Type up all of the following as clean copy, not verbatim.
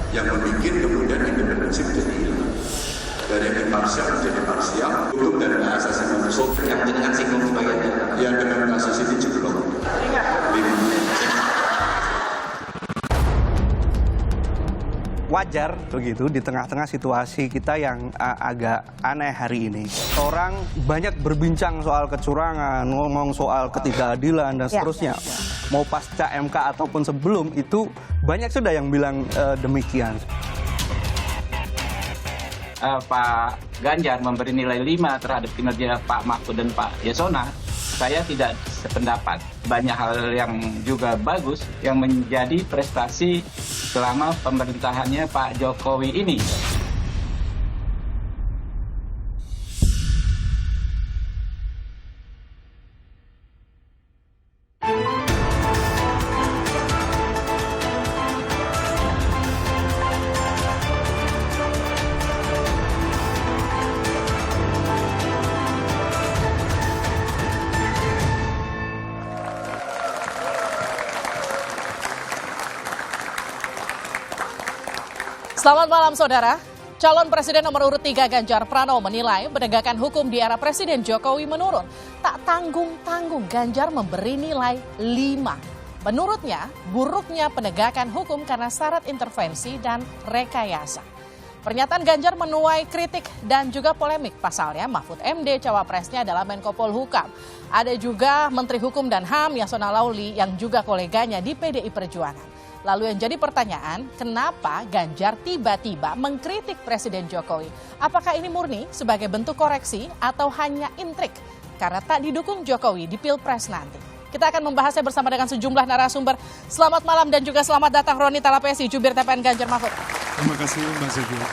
yang membuat kemudian independensi menjadi hilang. Dari imparsial menjadi parsial, hukum dan hak asasi manusia yang dengan singgung sebagai yang dengan kasus ini jeblok. Wajar begitu di tengah-tengah situasi kita yang agak aneh hari ini. Orang banyak berbincang soal kecurangan, ngomong soal ketidakadilan dan seterusnya. Mau pasca MK ataupun sebelum itu banyak sudah yang bilang demikian. Pak Ganjar memberi nilai 5 terhadap kinerja Pak Mahfud dan Pak Yasona, saya tidak sependapat. Banyak hal yang juga bagus yang menjadi prestasi selama pemerintahannya Pak Jokowi ini. Selamat malam saudara. Calon Presiden nomor urut 3 Ganjar Pranowo menilai penegakan hukum di era Presiden Jokowi menurun. Tak tanggung-tanggung Ganjar memberi nilai 5. Menurutnya, buruknya penegakan hukum karena syarat intervensi dan rekayasa. Pernyataan Ganjar menuai kritik dan juga polemik. Pasalnya Mahfud MD cawapresnya adalah Menko Polhukam. Ada juga Menteri Hukum dan HAM Yasona Laoly yang juga koleganya di PDI Perjuangan. Lalu yang jadi pertanyaan, kenapa Ganjar tiba-tiba mengkritik Presiden Jokowi? Apakah ini murni sebagai bentuk koreksi atau hanya intrik karena tak didukung Jokowi di Pilpres nanti? Kita akan membahasnya bersama dengan sejumlah narasumber. Selamat malam dan juga selamat datang Roni Talapesi, jubir TPN Ganjar Mahfud. Terima kasih Mbak Sylvia.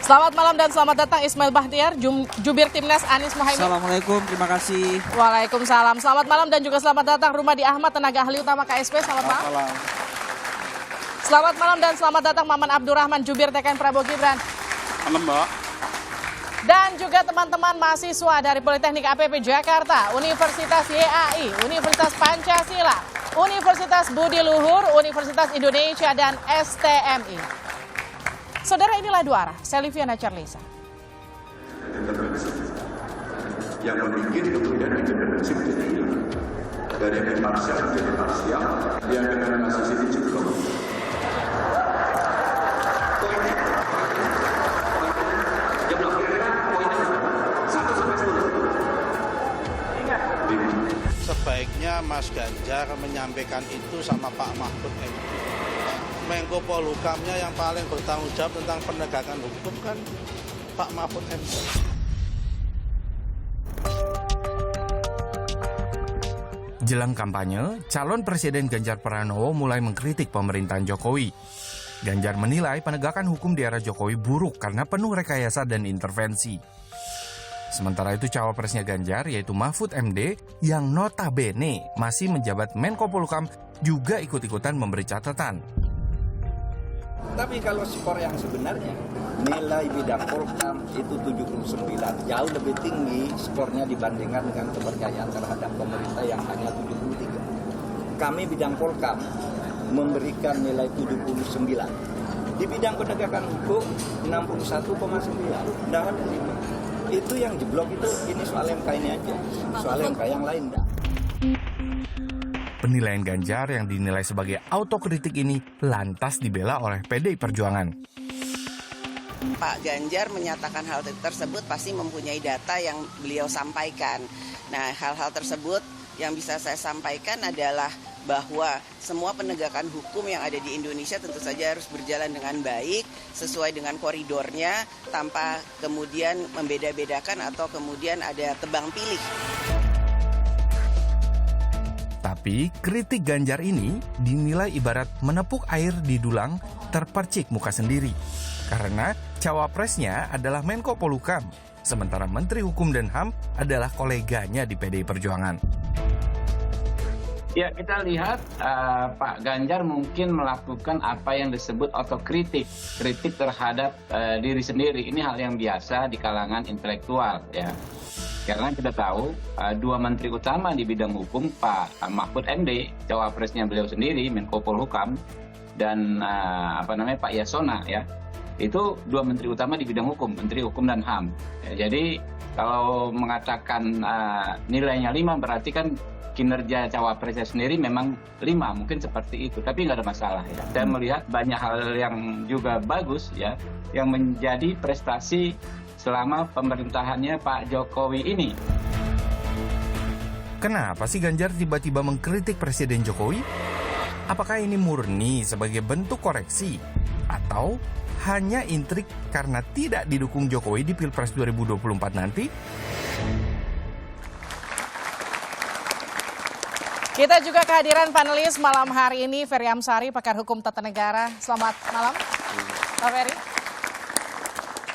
Selamat malam dan selamat datang Ismail Bahtiar, jubir Timnas Anies Mohaimin. Assalamualaikum, terima kasih. Waalaikumsalam. Selamat malam dan juga selamat datang Rumadi Ahmad, tenaga ahli utama KSP. Selamat malam. Selamat malam dan selamat datang Maman Abdurrahman, jubir TKN Prabowo Gibran. Malam Mbak. Dan juga teman-teman mahasiswa dari Politeknik APP Jakarta, Universitas YAI, Universitas Pancasila, Universitas Budi Luhur, Universitas Indonesia, dan STMI. Saudara, inilah dua arah. Saya Liviana Charlisa. Yang membuat kemudian independensi menjadi hilang. Dari imparsial menjadi parsial, yang dengan kasus ini jeblok. Sebaiknya Mas Ganjar menyampaikan itu sama Pak Mahfud MD. Menko Polhukamnya yang paling bertanggung jawab tentang penegakan hukum kan Pak Mahfud MD. Jelang kampanye, calon Presiden Ganjar Pranowo mulai mengkritik pemerintahan Jokowi. Ganjar menilai penegakan hukum di era Jokowi buruk karena penuh rekayasa dan intervensi. Sementara itu cawapresnya Ganjar yaitu Mahfud MD yang notabene masih menjabat Menko Polhukam juga ikut-ikutan memberi catatan. Tapi kalau skor yang sebenarnya, nilai bidang Polhukam itu 79, jauh lebih tinggi skornya dibandingkan dengan kepercayaan terhadap pemerintah yang hanya 73. Kami bidang Polhukam memberikan nilai 79. Di bidang penegakan hukum 61,9, tidak ada 5. Itu yang jeblok itu, ini soal MK ini aja, soal MK yang lain enggak. Penilaian Ganjar yang dinilai sebagai autokritik ini lantas dibela oleh PDI Perjuangan. Pak Ganjar menyatakan hal tersebut pasti mempunyai data yang beliau sampaikan. Nah, hal-hal tersebut yang bisa saya sampaikan adalah bahwa semua penegakan hukum yang ada di Indonesia tentu saja harus berjalan dengan baik, sesuai dengan koridornya, tanpa kemudian membeda-bedakan atau kemudian ada tebang pilih. Tapi kritik Ganjar ini dinilai ibarat menepuk air di dulang terpercik muka sendiri. Karena cawapresnya adalah Menko Polhukam, sementara Menteri Hukum dan HAM adalah koleganya di PDI Perjuangan. Ya, kita lihat Pak Ganjar mungkin melakukan apa yang disebut otokritik, kritik terhadap diri sendiri. Ini hal yang biasa di kalangan intelektual, ya. Karena kita tahu dua menteri utama di bidang hukum, Pak Mahfud MD, cawapresnya beliau sendiri, Menko Polhukam, dan Pak Yasona ya. Itu dua menteri utama di bidang hukum, Menteri Hukum dan HAM. Ya, jadi kalau mengatakan nilainya 5 berarti kan kinerja cawapresnya sendiri memang 5, mungkin seperti itu, tapi nggak ada masalah ya. Saya melihat banyak hal yang juga bagus ya, yang menjadi prestasi selama pemerintahannya Pak Jokowi ini. Kenapa sih Ganjar tiba-tiba mengkritik Presiden Jokowi? Apakah ini murni sebagai bentuk koreksi? Atau hanya intrik karena tidak didukung Jokowi di Pilpres 2024 nanti? Kita juga kehadiran panelis malam hari ini, Ferry Amsari, pakar hukum tata negara. Selamat malam, Pak Ferry.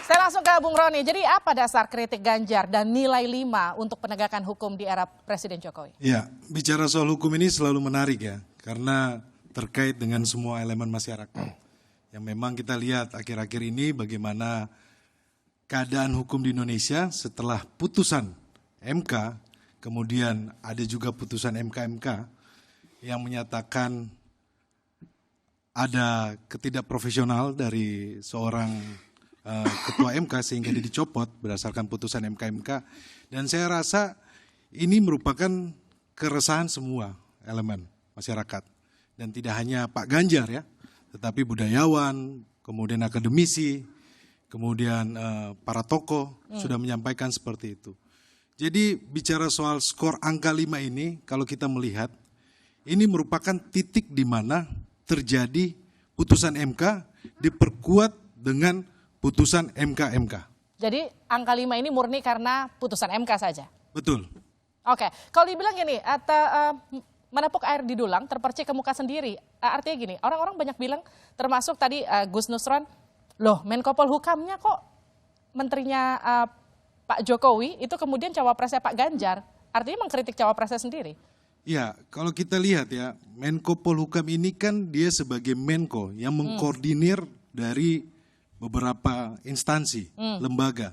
Saya langsung ke Bung Roni. Jadi apa dasar kritik Ganjar dan nilai 5 untuk penegakan hukum di era Presiden Jokowi? Ya, bicara soal hukum ini selalu menarik ya, karena terkait dengan semua elemen masyarakat. Yang memang kita lihat akhir-akhir ini bagaimana keadaan hukum di Indonesia setelah putusan MK, kemudian ada juga putusan MK-MK yang menyatakan ada ketidakprofesional dari seorang ketua MK sehingga dia dicopot berdasarkan putusan MK-MK. Dan saya rasa ini merupakan keresahan semua elemen masyarakat. Dan tidak hanya Pak Ganjar ya, tetapi budayawan, kemudian akademisi, kemudian para tokoh sudah menyampaikan seperti itu. Jadi bicara soal skor angka 5 ini, kalau kita melihat, ini merupakan titik di mana terjadi putusan MK diperkuat dengan putusan MK-MK. Jadi angka 5 ini murni karena putusan MK saja? Betul. Oke, kalau dibilang gini, menepuk air di dulang, terpercik ke muka sendiri. Artinya gini, orang-orang banyak bilang, termasuk tadi Gus Nusron, loh Menko Polhukamnya kok menterinya Pak Jokowi, itu kemudian cawapresnya Pak Ganjar. Artinya mengkritik cawapresnya sendiri. Ya, kalau kita lihat ya, Menko Polhukam ini kan dia sebagai Menko yang mengkoordinir dari beberapa instansi, lembaga.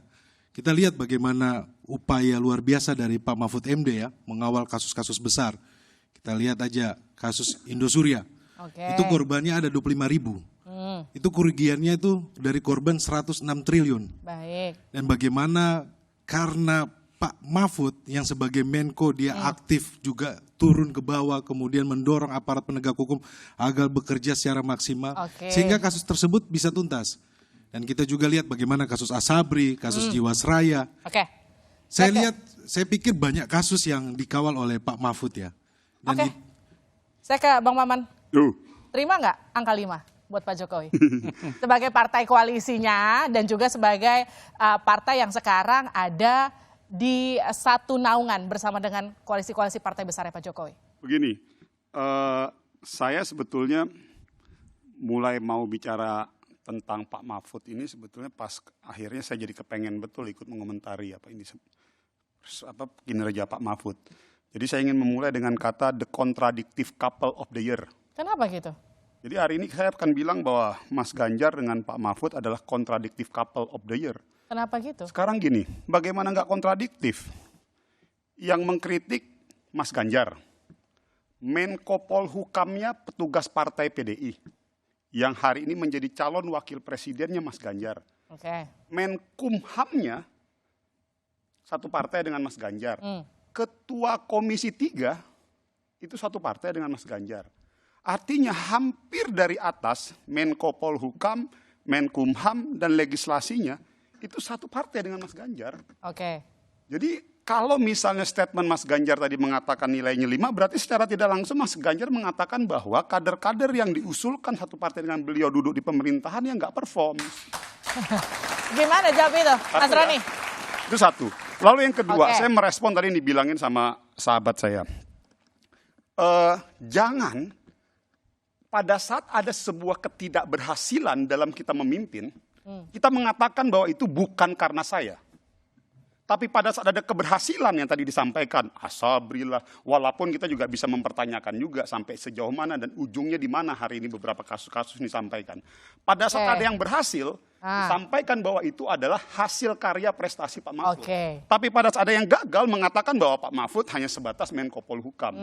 Kita lihat bagaimana upaya luar biasa dari Pak Mahfud MD ya, mengawal kasus-kasus besar. Kita lihat aja kasus Indosuria. Itu korbannya ada 25.000. Itu kerugiannya itu dari korban 106 triliun. Baik. Dan bagaimana karena Pak Mahfud yang sebagai Menko dia aktif juga turun ke bawah, kemudian mendorong aparat penegak hukum agar bekerja secara maksimal. Sehingga kasus tersebut bisa tuntas. Dan kita juga lihat bagaimana kasus Asabri, kasus Jiwasraya. Saya pikir banyak kasus yang dikawal oleh Pak Mahfud ya. Saya ke Bang Maman. Terima nggak angka 5 buat Pak Jokowi? Sebagai partai koalisinya dan juga sebagai partai yang sekarang ada di satu naungan bersama dengan koalisi-koalisi partai besar Pak Jokowi. Begini, saya sebetulnya mulai mau bicara tentang Pak Mahfud ini sebetulnya pas akhirnya saya jadi kepengen betul ikut mengomentari kinerja Pak Mahfud. Jadi saya ingin memulai dengan kata the contradictive couple of the year. Kenapa gitu? Jadi hari ini saya akan bilang bahwa Mas Ganjar dengan Pak Mahfud adalah contradictive couple of the year. Kenapa gitu? Sekarang gini, bagaimana nggak kontradiktif? Yang mengkritik Mas Ganjar, Menko Polhukamnya petugas partai PDI, yang hari ini menjadi calon wakil presidennya Mas Ganjar. Menkumhamnya satu partai dengan Mas Ganjar. Ketua Komisi 3 itu satu partai dengan Mas Ganjar. Artinya hampir dari atas Menko Polhukam, Menkumham dan legislasinya itu satu partai dengan Mas Ganjar. Jadi kalau misalnya statement Mas Ganjar tadi mengatakan nilainya 5, berarti secara tidak langsung Mas Ganjar mengatakan bahwa kader-kader yang diusulkan satu partai dengan beliau duduk di pemerintahan yang nggak perform. Gimana jawab itu, Mas Roni? Itu satu. Lalu yang kedua, saya merespon tadi yang dibilangin sama sahabat saya. Jangan pada saat ada sebuah ketidakberhasilan dalam kita memimpin, kita mengatakan bahwa itu bukan karena saya. Tapi pada saat ada keberhasilan yang tadi disampaikan, asabrilah, walaupun kita juga bisa mempertanyakan juga sampai sejauh mana dan ujungnya di mana hari ini beberapa kasus-kasus disampaikan. Pada saat ada yang berhasil, Sampaikan bahwa itu adalah hasil karya prestasi Pak Mahfud. Oke. Tapi pada saat ada yang gagal mengatakan bahwa Pak Mahfud hanya sebatas Menko Polhukam.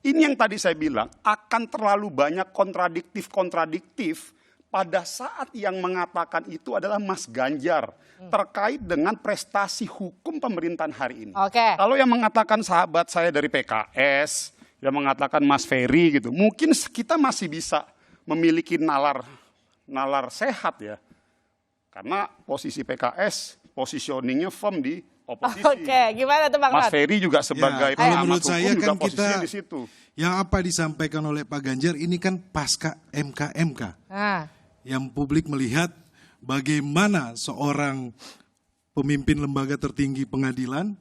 Ini yang tadi saya bilang akan terlalu banyak kontradiktif pada saat yang mengatakan itu adalah Mas Ganjar terkait dengan prestasi hukum pemerintahan hari ini. Oke. Kalau yang mengatakan sahabat saya dari PKS, yang mengatakan Mas Ferry gitu, mungkin kita masih bisa memiliki nalar sehat ya. Karena posisi PKS, positioningnya firm di oposisi. Oke, gimana tuh Bang Mas Rat? Ferry juga sebagai kalau pengamat menurut saya hukum juga kan posisinya kita di situ. yang apa disampaikan oleh Pak Ganjar ini kan pasca MK. Yang publik melihat bagaimana seorang pemimpin lembaga tertinggi pengadilan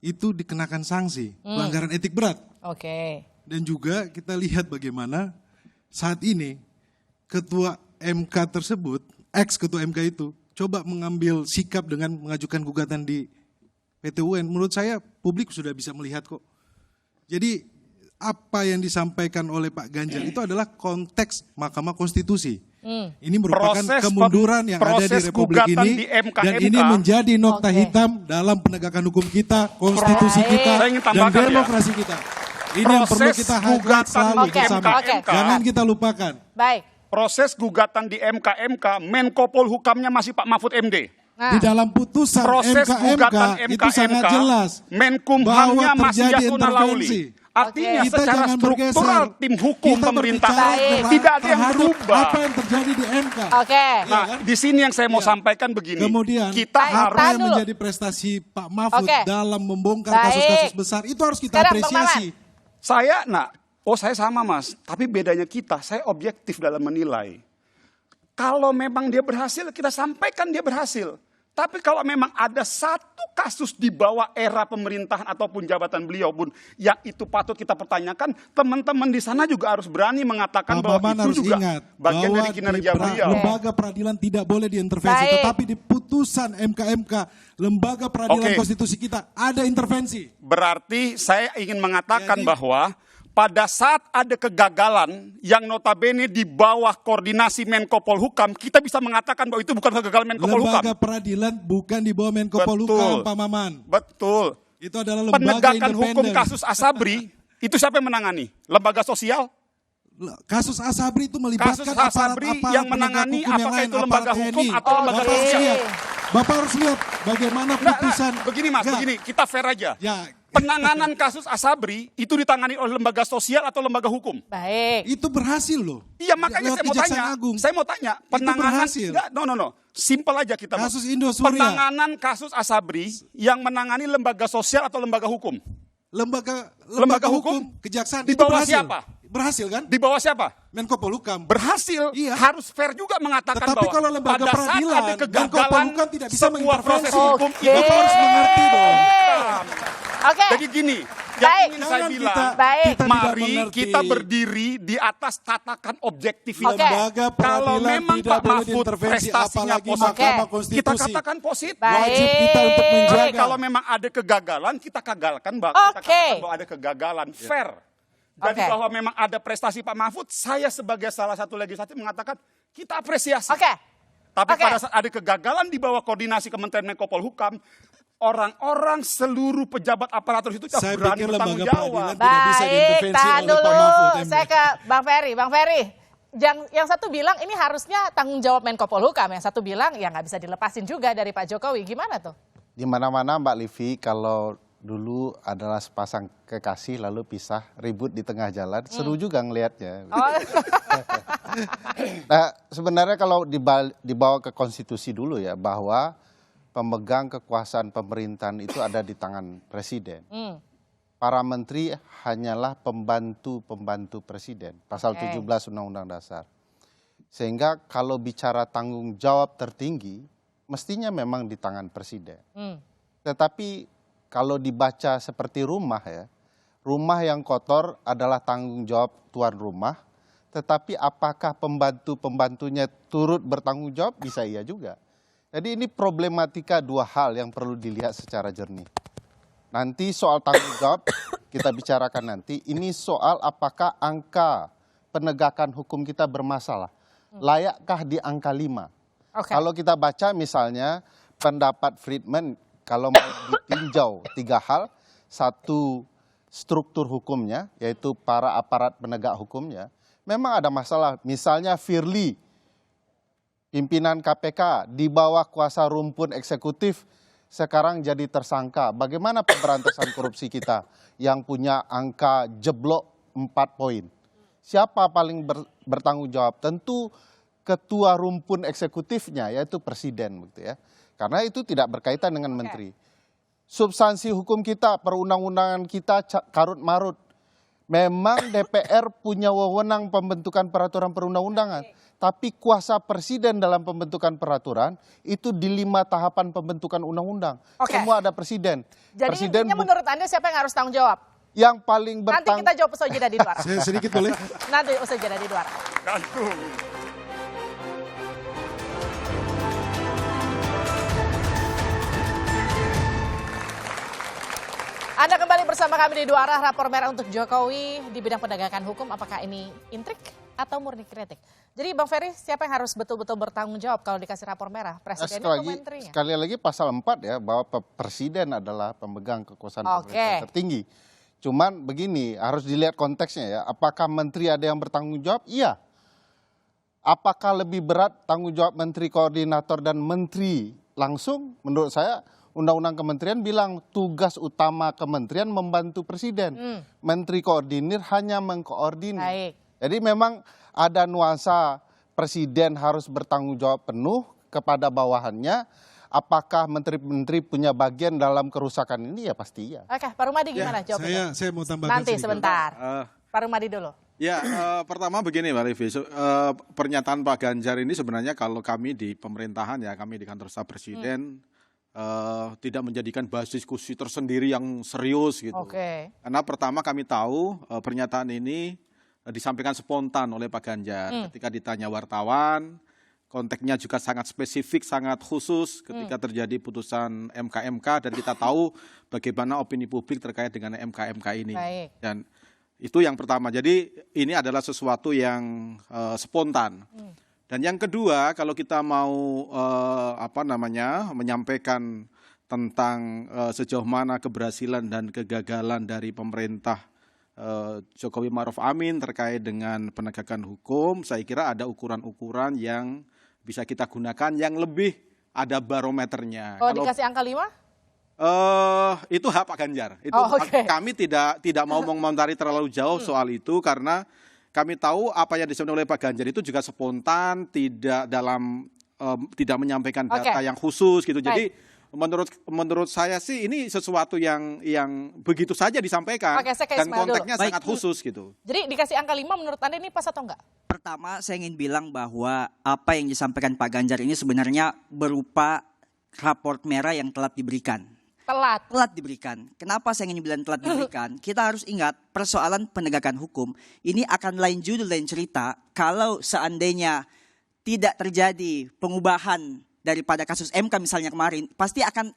itu dikenakan sanksi pelanggaran etik berat. Oke. Dan juga kita lihat bagaimana saat ini ketua MK tersebut, ex-ketua MK itu, coba mengambil sikap dengan mengajukan gugatan di PT UN. Menurut saya publik sudah bisa melihat kok. Jadi apa yang disampaikan oleh Pak Ganjar itu adalah konteks Mahkamah Konstitusi. Ini merupakan kemunduran yang ada di Republik ini dan ini menjadi nokta hitam dalam penegakan hukum kita, konstitusi kita, dan demokrasi kita. Ini yang perlu kita highlight selalu bersama. Jangan kita lupakan. Baik. Proses gugatan di MK, Menko Polhukamnya masih Pak Mahfud MD. Di dalam putusan Proses gugatan MK itu sangat jelas Menkumhamnya bahwa masih terjadi Yasona Lauli. intervensi. Artinya Kita secara jangan struktural bergeser. tim hukum Kita pemerintahan berbicara tidak ada yang terhadap berubah. Apa yang terjadi di MK? Oke. Nah, di sini yang saya mau sampaikan begini. Kemudian kita apa harus yang menjadi prestasi Pak Mahfud Oke. dalam membongkar kasus-kasus besar itu harus kita Sekarang, Bang apresiasi. saya sama Mas, tapi bedanya saya objektif dalam menilai. Kalau memang dia berhasil, kita sampaikan dia berhasil. Tapi kalau memang ada satu kasus di bawah era pemerintahan ataupun jabatan beliau pun yang itu patut kita pertanyakan, teman-teman di sana juga harus berani mengatakan bahwa Paman itu harus juga ingat bagian bahwa dari kinerja beliau. lembaga peradilan tidak boleh diintervensi, Baik. tetapi di putusan MK lembaga peradilan Oke. konstitusi kita ada intervensi. Berarti saya ingin mengatakan bahwa pada saat ada kegagalan yang notabene di bawah koordinasi Menko Polhukam, kita bisa mengatakan bahwa itu bukan kegagalan Menko Polhukam. Lembaga peradilan bukan di bawah Menko Polhukam, Pak Maman. Betul. Itu adalah lembaga Penegakan independen. hukum kasus Asabri, itu siapa yang menangani? Lembaga sosial? Kasus Asabri itu melibatkan Kasus Asabri aparat-aparat yang menangani penegak hukum yang apakah lain, itu lembaga aparat hukum TNI. atau lembaga Bapak harus sosial? lihat. Bapak harus lihat bagaimana putusan. Begini Mas, begini, kita fair aja. Ya, Penanganan kasus Asabri itu ditangani oleh lembaga sosial atau lembaga hukum? Baik. itu berhasil loh. Iya, makanya Lewat saya mau Kejaksaan tanya. Agung. Saya mau tanya, penanganan berhasil. enggak, no. Simpel aja kita. Mas. Kasus Indosuria. Penanganan kasus Asabri yang menangani lembaga sosial atau lembaga hukum? Lembaga hukum Kejaksaan Di itu bawah berhasil. siapa? Berhasil kan? Di bawah siapa? Menko Polhukam. Berhasil. Iya. Harus fair juga mengatakan Tetapi bahwa kalau lembaga pada saat peradilan, ada Menko kegagalan Polhukam tidak bisa sebuah mengintervensi. proses hukum Oke. itu Bapak harus mengerti dong. Oke. Jadi gini, Baik. yang ingin saya Jangan bilang, Baik. kita tidak mari mengerti. kita berdiri di atas tatakan objektivitas. Oke. Lembaga Kalau peradilan memang tidak Pak boleh Mahfud diintervensi, prestasinya apalagi positif, Mahkamah Oke. Konstitusi. kita katakan positif. Baik. Wajib kita untuk menjaga. Tapi kalau memang ada kegagalan, kita katakan bahwa ada kegagalan fair. Jadi Oke. bahwa memang ada prestasi Pak Mahfud, saya sebagai salah satu legislatif mengatakan kita apresiasi. Oke. Tapi Oke. pada saat ada kegagalan di bawah koordinasi Kementerian Menko Polhukam, orang-orang seluruh pejabat aparatur itu tidak Saya berani pikir bertanggung lembaga jawab. peradilan tidak bisa Baik, diintervensi tahan oleh dulu. Pak Mahfud MD. Saya ke Bang Ferry. Bang Ferry, yang satu bilang ini harusnya tanggung jawab Menko Polhukam, yang satu bilang ya nggak bisa dilepasin juga dari Pak Jokowi. Gimana tuh? Di mana-mana Mbak Livi, kalau dulu adalah sepasang kekasih lalu pisah, ribut di tengah jalan, seru juga ngelihatnya. Oh. Nah, sebenarnya kalau dibawa ke konstitusi dulu ya, bahwa pemegang kekuasaan pemerintahan itu ada di tangan presiden. Para menteri hanyalah pembantu-pembantu presiden, pasal 17 Undang-Undang Dasar. Sehingga kalau bicara tanggung jawab tertinggi, mestinya memang di tangan presiden. Tetapi kalau dibaca seperti rumah ya, rumah yang kotor adalah tanggung jawab tuan rumah, tetapi apakah pembantu-pembantunya turut bertanggung jawab? Bisa iya juga. Jadi ini problematika dua hal yang perlu dilihat secara jernih. Nanti soal tanggung jawab kita bicarakan nanti, ini soal apakah angka penegakan hukum kita bermasalah. Layakkah di angka 5? Kalau kita baca misalnya pendapat Friedman, kalau mau ditinjau 3 hal, satu struktur hukumnya, yaitu para aparat penegak hukumnya, memang ada masalah. Misalnya Firly, pimpinan KPK, di bawah kuasa rumpun eksekutif, sekarang jadi tersangka. Bagaimana pemberantasan korupsi kita yang punya angka jeblok 4 poin? Siapa paling bertanggung jawab? Tentu ketua rumpun eksekutifnya, yaitu presiden, gitu ya. Karena itu tidak berkaitan dengan menteri. Substansi hukum kita, perundang-undangan kita karut marut. Memang DPR punya wewenang pembentukan peraturan perundang-undangan, tapi kuasa presiden dalam pembentukan peraturan itu di 5 tahapan pembentukan undang-undang. Semua ada presiden. Jadi intinya menurut Anda siapa yang harus tanggung jawab? Yang paling Nanti kita jawab usai jeda di luar. Sedikit boleh? Nanti usai jeda di luar. Anda kembali bersama kami di Dua Arah. Rapor merah untuk Jokowi di bidang penegakan hukum. Apakah ini intrik atau murni kritik? Jadi Bang Ferry, siapa yang harus betul-betul bertanggung jawab kalau dikasih rapor merah? Presidennya atau menterinya? Sekali lagi pasal 4 ya, bahwa presiden adalah pemegang kekuasaan pemerintah tertinggi. Cuman begini, harus dilihat konteksnya ya. Apakah menteri ada yang bertanggung jawab? Iya. Apakah lebih berat tanggung jawab menteri koordinator dan menteri langsung? Menurut saya Undang-Undang Kementerian bilang tugas utama kementerian membantu presiden. Menteri koordinir hanya mengkoordinir. Jadi memang ada nuansa presiden harus bertanggung jawab penuh kepada bawahannya. Apakah menteri-menteri punya bagian dalam kerusakan ini? Ya pasti iya. Oke, Pak Rumadi gimana jawabnya? Saya mau tambahkan Nanti sedikit. sebentar. Pak Rumadi dulu. Ya, pertama begini Mbak Livi, pernyataan Pak Ganjar ini sebenarnya kalau kami di pemerintahan ya, kami di kantor staf presiden, tidak menjadikan basis diskusi tersendiri yang serius gitu. Karena pertama kami tahu pernyataan ini disampaikan spontan oleh Pak Ganjar ketika ditanya wartawan, konteksnya juga sangat spesifik, sangat khusus ketika terjadi putusan MK dan kita tahu bagaimana opini publik terkait dengan MK ini. Dan itu yang pertama. Jadi ini adalah sesuatu yang spontan. Dan yang kedua, kalau kita mau menyampaikan tentang sejauh mana keberhasilan dan kegagalan dari pemerintah Jokowi Ma'ruf Amin terkait dengan penegakan hukum, saya kira ada ukuran-ukuran yang bisa kita gunakan yang lebih ada barometernya. Kalau dikasih angka 5? Itu hak Pak Ganjar. Itu kami tidak mau mengomentari terlalu jauh soal itu karena kami tahu apa yang disampaikan oleh Pak Ganjar itu juga spontan, tidak menyampaikan data yang khusus gitu. Jadi menurut saya sih ini sesuatu yang begitu saja disampaikan dan konteksnya sangat khusus gitu. Jadi dikasih angka 5 menurut Anda ini pas atau enggak? Pertama saya ingin bilang bahwa apa yang disampaikan Pak Ganjar ini sebenarnya berupa raport merah yang telat diberikan. Telat diberikan. Kenapa saya ingin bilang telat diberikan? Kita harus ingat persoalan penegakan hukum ini akan lain judul, lain cerita kalau seandainya tidak terjadi pengubahan daripada kasus MK misalnya kemarin, pasti akan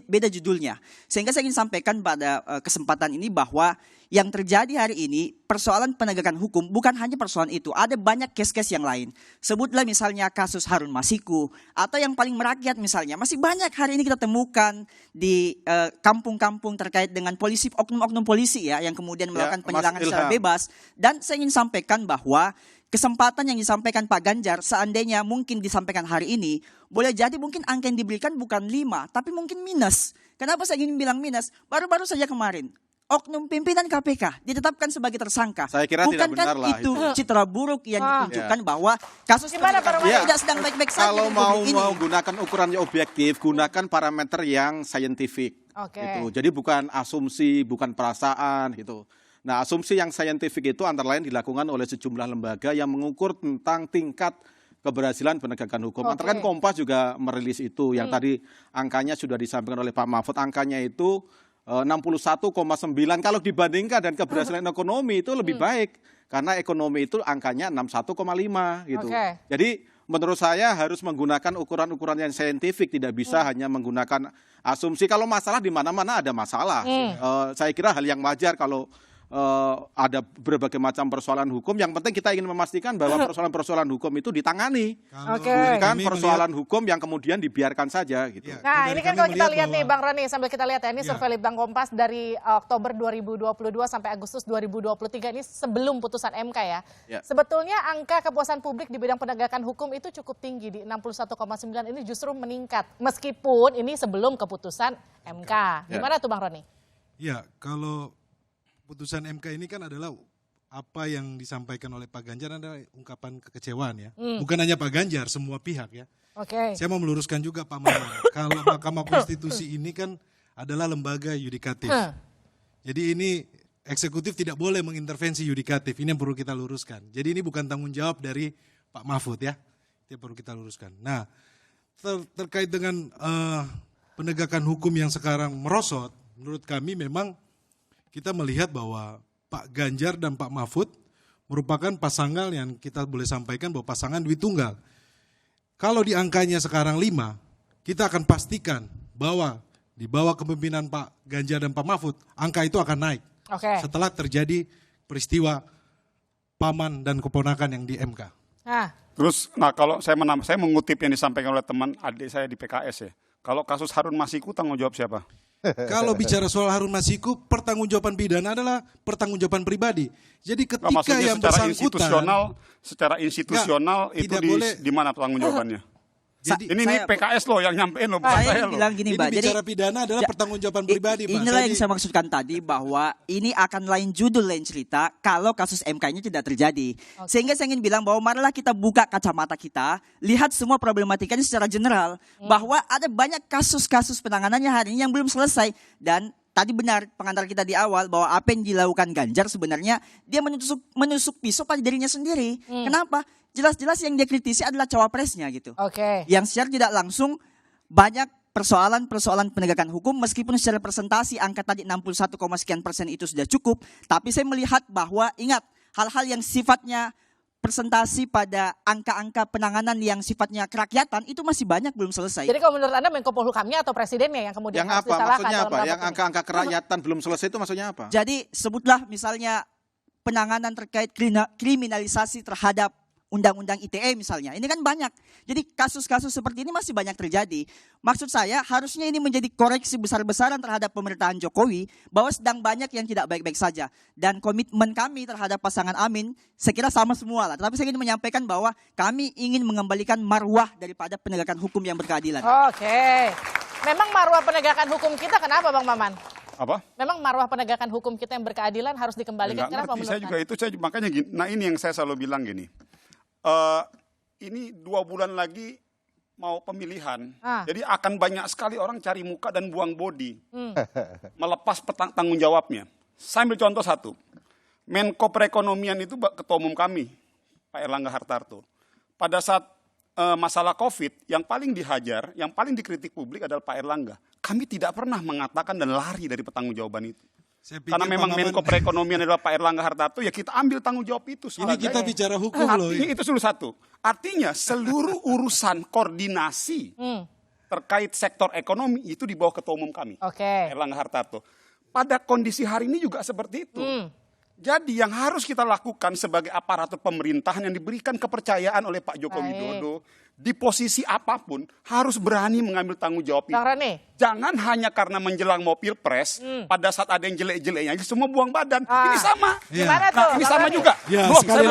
beda judulnya. Sehingga saya ingin sampaikan pada kesempatan ini bahwa yang terjadi hari ini persoalan penegakan hukum bukan hanya persoalan itu, ada banyak case-case yang lain. Sebutlah misalnya kasus Harun Masiku atau yang paling merakyat misalnya, masih banyak hari ini kita temukan di kampung-kampung terkait dengan polisi, oknum-oknum polisi ya yang kemudian melakukan penyerangan secara bebas. Dan saya ingin sampaikan bahwa kesempatan yang disampaikan Pak Ganjar seandainya mungkin disampaikan hari ini, boleh jadi mungkin angka yang diberikan bukan 5, tapi mungkin minus. Kenapa saya ingin bilang minus? Baru-baru saja kemarin, oknum pimpinan KPK ditetapkan sebagai tersangka. Saya kira tidak benar lah itu citra buruk yang ditunjukkan bahwa kasus tidak sedang baik-baik saja. Kalau mau gunakan ukuran yang objektif, gunakan parameter yang saintifik. Gitu. Jadi bukan asumsi, bukan perasaan gitu. Nah, asumsi yang saintifik itu antara lain dilakukan oleh sejumlah lembaga yang mengukur tentang tingkat keberhasilan penegakan hukum. Antara lain Kompas juga merilis itu, yang tadi angkanya sudah disampaikan oleh Pak Mahfud, angkanya itu 61,9. Kalau dibandingkan dan keberhasilan ekonomi itu lebih baik, karena ekonomi itu angkanya 61,5 gitu. Jadi menurut saya harus menggunakan ukuran-ukuran yang saintifik, tidak bisa hanya menggunakan asumsi. Kalau masalah di mana-mana ada masalah. Saya kira hal yang wajar kalau ada berbagai macam persoalan hukum. Yang penting kita ingin memastikan bahwa persoalan-persoalan hukum itu ditangani. Bukan persoalan hukum yang kemudian dibiarkan saja gitu. Nah, ini kan kalau kita lihat nih Bang Roni, sambil kita lihat ya, ini survei Litbang Kompas dari Oktober 2022 sampai Agustus 2023, ini sebelum putusan MK ya. Sebetulnya angka kepuasan publik di bidang penegakan hukum itu cukup tinggi, di 61,9, ini justru meningkat. Meskipun ini sebelum keputusan MK. Gimana tuh Bang Roni? Ya, kalau putusan MK ini kan adalah apa yang disampaikan oleh Pak Ganjar adalah ungkapan kekecewaan ya. Bukan hanya Pak Ganjar, semua pihak ya. Saya mau meluruskan juga Pak Maman. Kalau Mahkamah Konstitusi ini kan adalah lembaga yudikatif. Jadi ini eksekutif tidak boleh mengintervensi yudikatif. Ini yang perlu kita luruskan. Jadi ini bukan tanggung jawab dari Pak Mahfud ya. Itu yang perlu kita luruskan. Nah, terkait dengan penegakan hukum yang sekarang merosot, menurut kami memang kita melihat bahwa Pak Ganjar dan Pak Mahfud merupakan pasangan yang kita boleh sampaikan bahwa pasangan duit tunggal. Kalau di angkanya sekarang 5, kita akan pastikan bahwa di bawah kepemimpinan Pak Ganjar dan Pak Mahfud, angka itu akan naik. Setelah terjadi peristiwa paman dan keponakan yang di MK. Terus, kalau saya mengutip yang disampaikan oleh teman adik saya di PKS ya. Kalau kasus Harun Masiku tanggung jawab siapa? Kalau bicara soal Harun Masiku, pertanggungjawaban pidana adalah pertanggungjawaban pribadi. Jadi ketika yang bersangkutan secara institusional itu di mana pertanggungjawabannya? Jadi ini PKS loh yang nyampein loh, bukan saya loh. Ini bicara pidana adalah pertanggungjawaban pribadi, Pak. Inilah yang saya maksudkan tadi, bahwa ini akan lain judul, lain cerita kalau kasus MK ini tidak terjadi. Sehingga saya ingin bilang bahwa marilah kita buka kacamata kita, lihat semua problematikanya secara general, bahwa ada banyak kasus-kasus penanganannya hari ini yang belum selesai. Dan tadi benar pengantar kita di awal bahwa apa yang dilakukan Ganjar sebenarnya dia menusuk pisau pada dirinya sendiri. Kenapa? Jelas-jelas yang dia kritisi adalah cawapresnya gitu. Yang secara tidak langsung banyak persoalan-persoalan penegakan hukum, meskipun secara presentasi angka tadi 61, sekian persen itu sudah cukup. Tapi saya melihat bahwa ingat hal-hal yang sifatnya presentasi pada angka-angka penanganan yang sifatnya kerakyatan itu masih banyak belum selesai. Jadi kalau menurut Anda Menko Polhukamnya atau Presidennya yang kemudian harus disalahkan? Maksudnya apa? Yang angka-angka kerakyatan belum selesai itu maksudnya apa? Jadi sebutlah misalnya penanganan terkait kriminalisasi terhadap Undang-Undang ITE misalnya, ini kan banyak. Jadi kasus-kasus seperti ini masih banyak terjadi. Maksud saya harusnya ini menjadi koreksi besar-besaran terhadap pemerintahan Jokowi bahwa sedang banyak yang tidak baik-baik saja. Dan komitmen kami terhadap pasangan Amin saya kira sama semua lah. Tetapi saya ingin menyampaikan bahwa kami ingin mengembalikan marwah daripada penegakan hukum yang berkeadilan. Memang marwah penegakan hukum kita kenapa Bang Maman? Apa? Memang marwah penegakan hukum kita yang berkeadilan harus dikembalikan. Kenapa menurut Anda? Makanya gini, nah ini yang saya selalu bilang gini. Ini 2 bulan lagi mau pemilihan, jadi akan banyak sekali orang cari muka dan buang bodi, melepas tanggung jawabnya. Saya ambil contoh satu, Menko Perekonomian itu Ketua Umum kami, Pak Erlangga Hartarto. Pada saat masalah COVID, yang paling dihajar, yang paling dikritik publik adalah Pak Erlangga. Kami tidak pernah mengatakan dan lari dari pertanggungjawaban itu. Karena memang Menko Perekonomian adalah Pak Erlangga Hartarto, ya kita ambil tanggung jawab itu. Ini kita bicara hukum loh. Itu dulu satu. Artinya seluruh urusan koordinasi terkait sektor ekonomi itu di bawah Ketua Umum kami, Erlangga Hartarto. Pada kondisi hari ini juga seperti itu. Jadi yang harus kita lakukan sebagai aparatur pemerintahan yang diberikan kepercayaan oleh Pak Joko Widodo, di posisi apapun harus berani mengambil tanggung jawab itu. Jangan hanya karena menjelang mau pilpres, pada saat ada yang jelek-jeleknya, semua buang badan. Ini sama. Gimana tuh? Ini sama juga. Sekali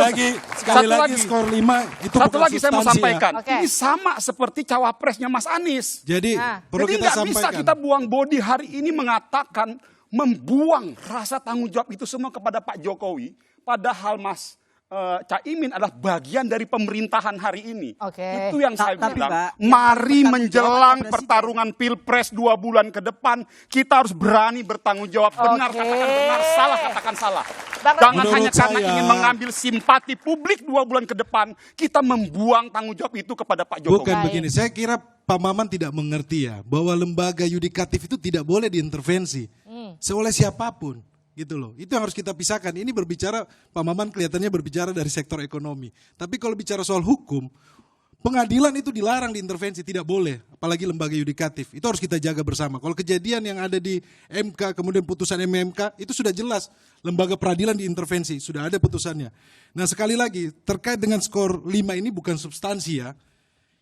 lagi skor 5 itu satu bukan lagi saya mau sampaikan. Ya. Ini sama seperti cawapresnya Mas Anies. Jadi perlu Jadi kita nggak bisa sampaikan. kita buang bodi hari ini mengatakan membuang rasa tanggung jawab itu semua kepada Pak Jokowi. Padahal Mas Caimin adalah bagian dari pemerintahan hari ini. Itu yang saya bilang. Mari menjelang pertarungan pilpres 2 bulan ke depan, kita harus berani bertanggung jawab. Benar katakan benar, salah katakan salah. Jangan hanya karena ingin mengambil simpati publik 2 bulan ke depan, kita membuang tanggung jawab itu kepada Pak Jokowi. Bukan begini, saya kira Pak Maman tidak mengerti ya, bahwa lembaga yudikatif itu tidak boleh diintervensi oleh siapapun. Gitu loh, itu yang harus kita pisahkan. Ini berbicara, Pak Maman kelihatannya berbicara dari sektor ekonomi. Tapi kalau bicara soal hukum, Pengadilan itu dilarang diintervensi, tidak boleh, apalagi lembaga yudikatif. Itu harus kita jaga bersama. Kalau kejadian yang ada di MK, kemudian putusan MMK, itu sudah jelas lembaga peradilan diintervensi, sudah ada putusannya. Nah sekali lagi, terkait dengan skor 5 ini bukan substansi ya.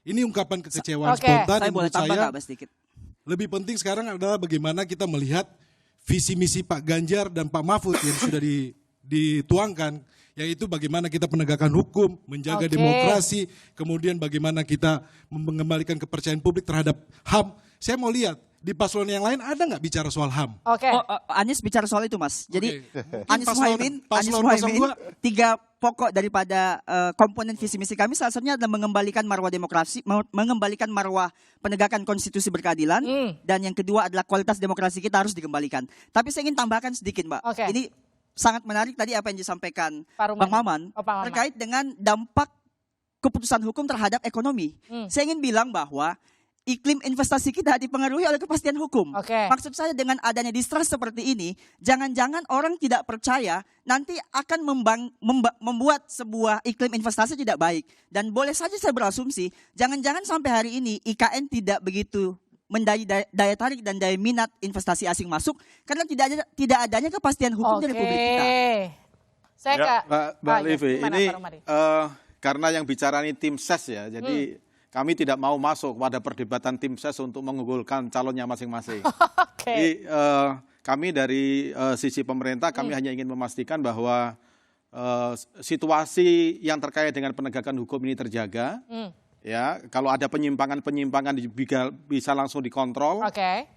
Ini ungkapan kekecewaan spontan. Saya boleh tambah nggak, sedikit? Lebih penting sekarang adalah bagaimana kita melihat visi misi Pak Ganjar dan Pak Mahfud yang sudah dituangkan, yaitu bagaimana kita penegakan hukum, menjaga demokrasi, kemudian bagaimana kita mengembalikan kepercayaan publik terhadap HAM. Saya mau lihat di paslon yang lain ada nggak bicara soal HAM? Anies bicara soal itu, Mas. Jadi Anies Muhaimin 3 pokok daripada komponen visi misi kami salah satunya adalah mengembalikan marwah demokrasi, mengembalikan marwah penegakan konstitusi berkeadilan, dan yang kedua adalah kualitas demokrasi kita harus dikembalikan. Tapi saya ingin tambahkan sedikit, Mbak. Ini sangat menarik tadi apa yang disampaikan Bang Maman terkait dengan dampak keputusan hukum terhadap ekonomi. Saya ingin bilang bahwa iklim investasi kita dipengaruhi oleh kepastian hukum. Maksud saya dengan adanya distrust seperti ini, jangan-jangan orang tidak percaya nanti akan membuat sebuah iklim investasi tidak baik. Dan boleh saja saya berasumsi, jangan-jangan sampai hari ini IKN tidak begitu daya tarik dan daya minat investasi asing masuk karena tidak adanya kepastian hukum dari publik kita. Saya ke Mbak Livi, ini karena yang bicara ini tim ses ya, jadi kami tidak mau masuk pada perdebatan tim ses untuk mengunggulkan calonnya masing-masing. Jadi kami dari sisi pemerintah kami hanya ingin memastikan bahwa situasi yang terkait dengan penegakan hukum ini terjaga. Ya, kalau ada penyimpangan bisa langsung dikontrol.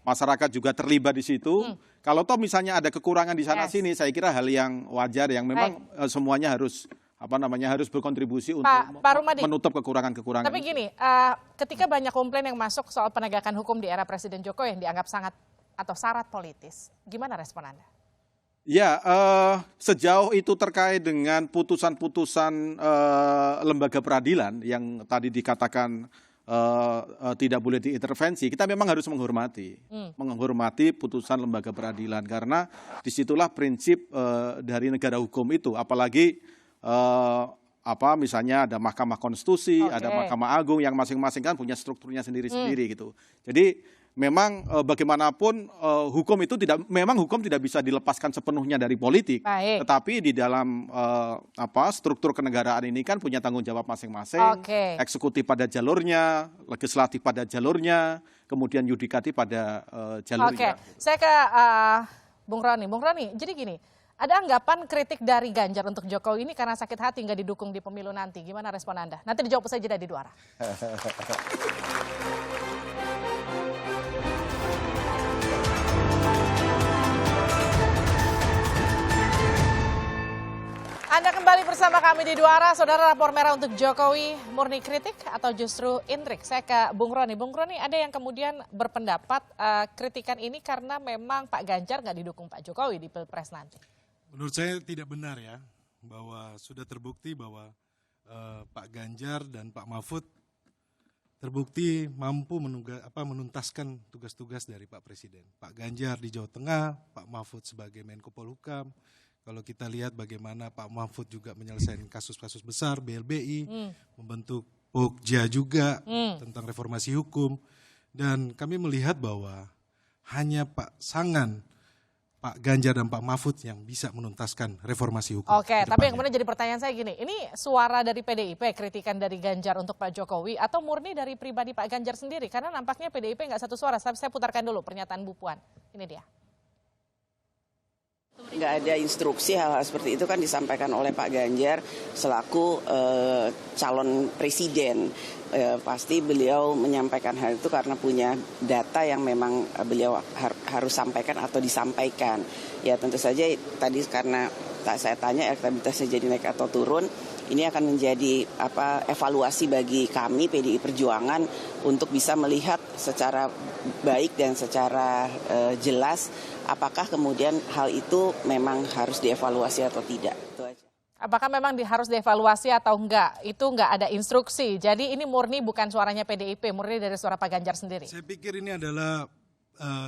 Masyarakat juga terlibat di situ. Kalau toh misalnya ada kekurangan di sana sini, saya kira hal yang wajar yang memang semuanya harus harus berkontribusi untuk menutup kekurangan-kekurangan. Tapi gini, ketika banyak komplain yang masuk soal penegakan hukum di era Presiden Jokowi yang dianggap sangat atau syarat politis, gimana respon Anda? Ya, sejauh itu terkait dengan putusan-putusan lembaga peradilan yang tadi dikatakan tidak boleh diintervensi, kita memang harus menghormati putusan lembaga peradilan karena disitulah prinsip dari negara hukum itu. Apalagi misalnya ada Mahkamah Konstitusi, ada Mahkamah Agung yang masing-masing kan punya strukturnya sendiri-sendiri gitu. Jadi memang bagaimanapun hukum tidak bisa dilepaskan sepenuhnya dari politik. Tetapi di dalam struktur kenegaraan ini kan punya tanggung jawab masing-masing. Eksekutif pada jalurnya, legislatif pada jalurnya, kemudian yudikatif pada jalurnya. Saya ke Bung Roni. Bung Roni, jadi gini, ada anggapan kritik dari Ganjar untuk Jokowi ini karena sakit hati nggak didukung di pemilu nanti. Gimana respon Anda? Nanti dijawab saja di Duara. Anda kembali bersama kami di Duara, Saudara. Rapor merah untuk Jokowi murni kritik atau justru intrik? Saya ke Bung Roni. Bung Roni, ada yang kemudian berpendapat kritikan ini karena memang Pak Ganjar nggak didukung Pak Jokowi di Pilpres nanti. Menurut saya tidak benar ya, bahwa sudah terbukti bahwa Pak Ganjar dan Pak Mahfud terbukti mampu menuntaskan tugas-tugas dari Pak Presiden. Pak Ganjar di Jawa Tengah, Pak Mahfud sebagai Menko Polhukam. Kalau kita lihat bagaimana Pak Mahfud juga menyelesaikan kasus-kasus besar, BLBI, membentuk Pokja juga tentang reformasi hukum. Dan kami melihat bahwa hanya pasangan Pak Ganjar dan Pak Mahfud yang bisa menuntaskan reformasi hukum. Tapi yang kemudian jadi pertanyaan saya gini, ini suara dari PDIP, kritikan dari Ganjar untuk Pak Jokowi, atau murni dari pribadi Pak Ganjar sendiri? Karena nampaknya PDIP nggak satu suara. Saya putarkan dulu pernyataan Bu Puan. Ini dia. Nggak ada instruksi hal-hal seperti itu kan disampaikan oleh Pak Ganjar selaku calon presiden. Pasti beliau menyampaikan hal itu karena punya data yang memang beliau harus sampaikan atau disampaikan. Ya tentu saja tadi karena saya tanya elektabilitasnya jadi naik atau turun, ini akan menjadi evaluasi bagi kami PDI Perjuangan untuk bisa melihat secara baik dan secara jelas apakah kemudian hal itu memang harus dievaluasi atau tidak. Itu aja. Apakah memang harus dievaluasi atau enggak? Itu enggak ada instruksi. Jadi ini murni bukan suaranya PDIP, murni dari suara Pak Ganjar sendiri. Saya pikir ini adalah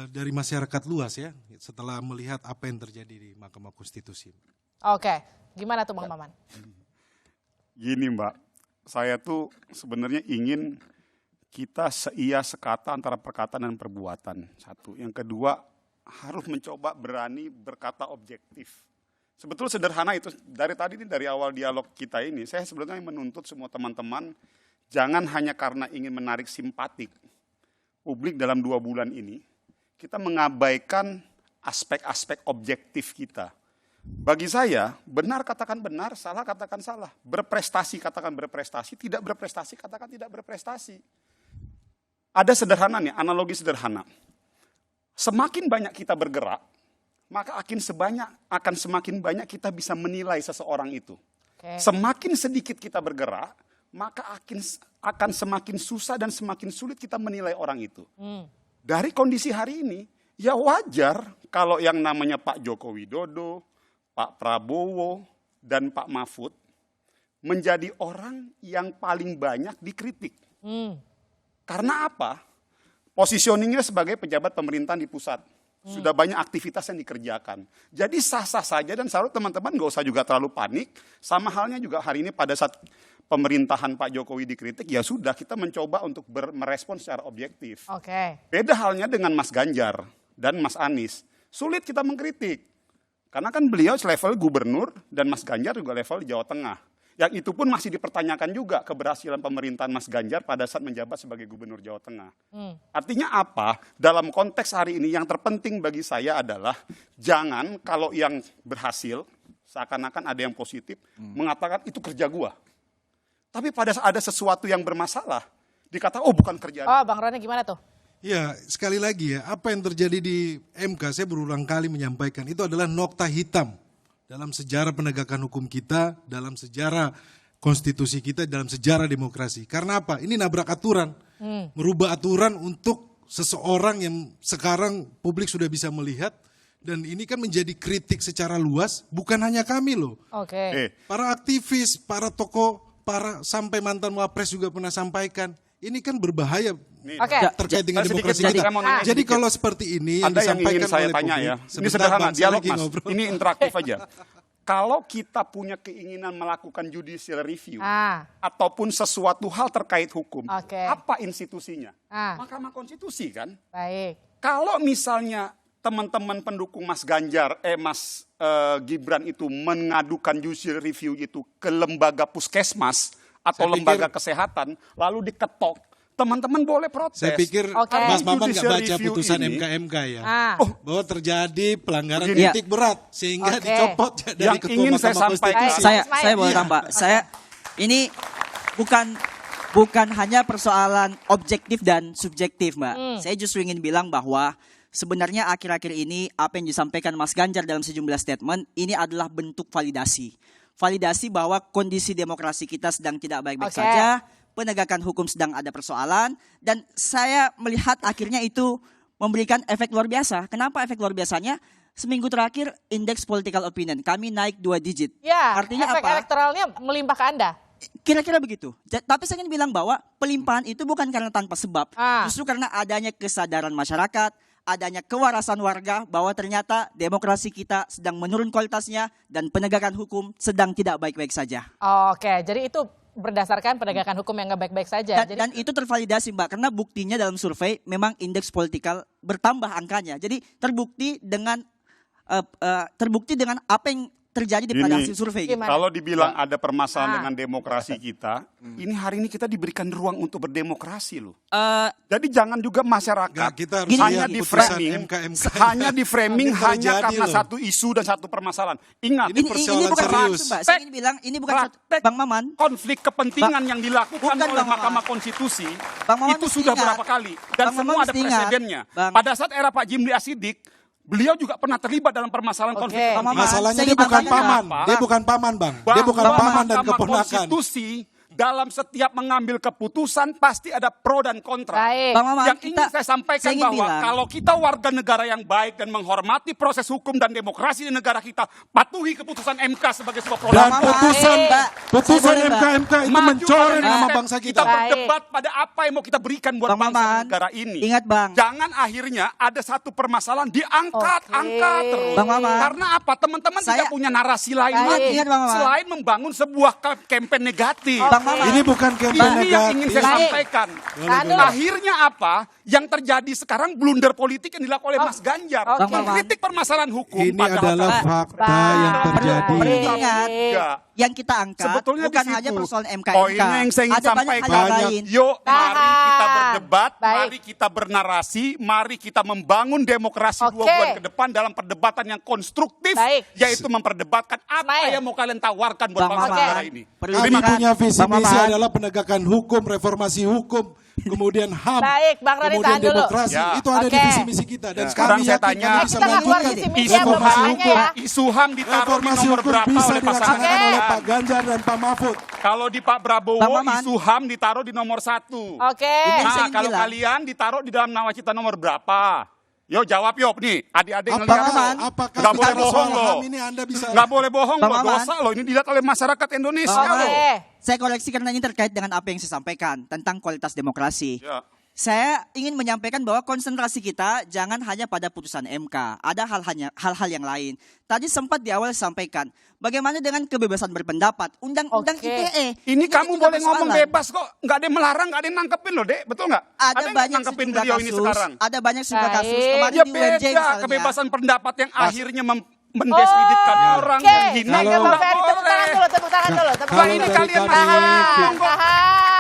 dari masyarakat luas ya, setelah melihat apa yang terjadi di Mahkamah Konstitusi. Gimana tuh Bang Maman? Gini Mbak, saya tuh sebenarnya ingin kita seia sekata antara perkataan dan perbuatan. Satu. Yang kedua, harus mencoba berani berkata objektif. Sebetulnya sederhana itu, dari awal dialog kita ini, saya sebenarnya menuntut semua teman-teman, jangan hanya karena ingin menarik simpatik publik dalam 2 bulan ini, kita mengabaikan aspek-aspek objektif kita. Bagi saya, benar katakan benar, salah katakan salah. Berprestasi katakan berprestasi, tidak berprestasi katakan tidak berprestasi. Ada sederhana nih, analogi sederhana. Semakin banyak kita bergerak, maka akan semakin banyak kita bisa menilai seseorang itu. Semakin sedikit kita bergerak, maka akan semakin susah dan semakin sulit kita menilai orang itu. Dari kondisi hari ini, ya wajar kalau yang namanya Pak Joko Widodo, Pak Prabowo, dan Pak Mahfud menjadi orang yang paling banyak dikritik. Karena apa? Positioningnya sebagai pejabat pemerintahan di pusat. Sudah banyak aktivitas yang dikerjakan. Jadi sah-sah saja dan seharusnya teman-teman nggak usah juga terlalu panik. Sama halnya juga hari ini pada saat pemerintahan Pak Jokowi dikritik, ya sudah kita mencoba untuk merespon secara objektif. Beda halnya dengan Mas Ganjar dan Mas Anies. Sulit kita mengkritik. Karena kan beliau level gubernur dan Mas Ganjar juga level Jawa Tengah. Yang itu pun masih dipertanyakan juga keberhasilan pemerintahan Mas Ganjar pada saat menjabat sebagai gubernur Jawa Tengah. Artinya apa? Dalam konteks hari ini yang terpenting bagi saya adalah jangan kalau yang berhasil, seakan-akan ada yang positif, mengatakan itu kerja gua. Tapi pada saat ada sesuatu yang bermasalah, dikata oh bukan kerjaan. Oh Bang Roni gimana tuh? Ya, sekali lagi ya, apa yang terjadi di MK, saya berulang kali menyampaikan, itu adalah nokta hitam dalam sejarah penegakan hukum kita, dalam sejarah konstitusi kita, dalam sejarah demokrasi. Karena apa? Ini nabrak aturan, merubah aturan untuk seseorang yang sekarang publik sudah bisa melihat, dan ini kan menjadi kritik secara luas, bukan hanya kami loh. Para aktivis, para tokoh, sampai mantan wapres juga pernah sampaikan, ini kan berbahaya terkait dengan demokrasi kita. Jadi kalau seperti ini yang disampaikan saya oleh tanya publik, ya, ini sederhana, dialog Mas, ngobrol. ini interaktif aja. Kalau kita punya keinginan melakukan judicial review ataupun sesuatu hal terkait hukum, apa institusinya? Mahkamah Konstitusi kan? Baik. Kalau misalnya teman-teman pendukung Mas Ganjar, Mas Gibran itu mengadukan judicial review itu ke lembaga puskesmas atau lembaga kesehatan, lalu diketok, teman-teman boleh protes. Saya pikir Mas Maman nggak baca putusan MK ya, bahwa terjadi pelanggaran etik berat sehingga dicopot dari yang Ketua ingin saya Mahkamah sampaikan. Konstitusi. Saya boleh tambah. Ini bukan hanya persoalan objektif dan subjektif, Mbak. Saya justru ingin bilang bahwa sebenarnya akhir-akhir ini apa yang disampaikan Mas Ganjar dalam sejumlah statement ini adalah bentuk validasi. Validasi bahwa kondisi demokrasi kita sedang tidak baik-baik saja, penegakan hukum sedang ada persoalan, dan saya melihat akhirnya itu memberikan efek luar biasa. Kenapa efek luar biasanya? Seminggu terakhir indeks political opinion kami naik 2 digit. Ya, artinya efek apa? elektoralnya melimpah ke Anda. Kira-kira begitu. Tapi saya ingin bilang bahwa pelimpahan itu bukan karena tanpa sebab. Justru karena adanya kesadaran masyarakat, adanya kewarasan warga bahwa ternyata demokrasi kita sedang menurun kualitasnya dan penegakan hukum sedang tidak baik-baik saja. Jadi itu berdasarkan penegakan hukum yang nggak baik-baik saja. Dan itu tervalidasi Mbak, karena buktinya dalam survei memang indeks politikal bertambah angkanya. Jadi terbukti dengan apa yang terjadi pada hasil survei. Kalau dibilang ada permasalahan dengan demokrasi kita, ini hari ini kita diberikan ruang untuk berdemokrasi loh. Jadi jangan juga masyarakat hanya di framing hanya karena satu isu dan satu permasalahan. Ingat, ini bukan serius. Saya ingin bilang ini bukan Bang Maman. Konflik kepentingan yang dilakukan oleh Mahkamah Konstitusi itu sudah berapa kali dan semua ada presidennya. Pada saat era Pak Jimli Asidik, beliau juga pernah terlibat dalam permasalahan konflik. Masalahnya dia bukan paman, dia bukan paman Bang. Dia bukan paman dan keponakan. Konstitusi dalam setiap mengambil keputusan pasti ada pro dan kontra. Yang ingin saya sampaikan bahwa kalau kita warga negara yang baik dan menghormati proses hukum dan demokrasi di negara kita, patuhi keputusan MK sebagai sebuah produk. Dan putusan Putusan MK itu mencoreng nama bangsa kita. Kita berdebat pada apa yang mau kita berikan buat Bang bangsa Maman, negara ini. ingat, Bang. Jangan akhirnya ada satu permasalahan diangkat terus. Bang Maman. Karena apa? Teman-teman tidak punya narasi lain lagi Ingat, Bang Maman. selain membangun sebuah kampanye negatif. Bang Maman. Ini bukan kampanye Ini yang ingin saya negatif. sampaikan. Boleh. Akhirnya apa? Yang terjadi sekarang blunder politik yang dilakukan oleh Mas Ganjar. Oke. Mengkritik permasalahan hukum. Ini adalah fakta yang terjadi. Perlu diingat, yang kita angkat Sebetulnya bukan di situ. hanya persoalan MK. Poin yang saya ingin Ada banyak sampaikan. hal yang lain. Yuk, mari kita Tahan. berdebat, Baik. mari kita bernarasi, mari kita membangun demokrasi 2 Oke. bulan ke depan dalam perdebatan yang konstruktif, Baik. yaitu memperdebatkan apa Ismail. yang mau kalian tawarkan buat Bang bangsa Maman. negara ini. Perlu Kami diingat, punya visi Bang misi Maman. adalah penegakan hukum, reformasi hukum, kemudian HAM, Baik, Bang Roni, kemudian tahan dulu. demokrasi. Ya. Itu ada di Oke. visi misi kita dan Sekarang kami saya yakin tanya. kami bisa Kita nggak keluar melanjutkan visi misi ya, belum reformasi makanya hukum. ya. Isu HAM ditaruh di Reformasi nomor hukum berapa bisa oleh pasangan dilaksanakan oleh kalian? Pak Ganjar dan Pak Mahfud. Kalau di Pak Prabowo, Bang Maman. isu HAM ditaruh di nomor 1. Oke. Ini yang saya Nah, ingin kalau bilang. kalian ditaruh di dalam nawacita nomor berapa? Yo jawab yo nih, adik-adik Apakah, ngeliat Maman, apakah nggak boleh bicara bohong soal loh. HAM ini Anda bisa Nggak boleh bohong Bang loh, Maman. dosa loh. Ini dilihat oleh masyarakat Indonesia Bang Maman. loh. Oke. Saya koreksi karena ini terkait dengan apa yang saya sampaikan tentang kualitas demokrasi. Ya. Saya ingin menyampaikan bahwa konsentrasi kita jangan hanya pada putusan MK. Ada hal-hal yang lain. Tadi sempat di awal sampaikan, bagaimana dengan kebebasan berpendapat? Undang-undang Oke. ITE. Ini juga kamu boleh ngomong persoalan. bebas kok. Nggak ada yang melarang, nggak ada yang nangkepin loh, Dek. Betul nggak? Ada yang banyak nangkepin sejumlah beliau ini kasus. sekarang. Ada banyak sejumlah Baik. kasus. Kemarin Ya di UNJ beda misalnya. kebebasan pendapat yang akhirnya mendiskreditkan orang Oke. dan hina. Baik, Nggak Bang Ferry, tepuk tangan boleh. dulu, tepuk tangan dulu. Tepuk Wah, tangan ini dulu. kalian dari masih kami- ngomong kok.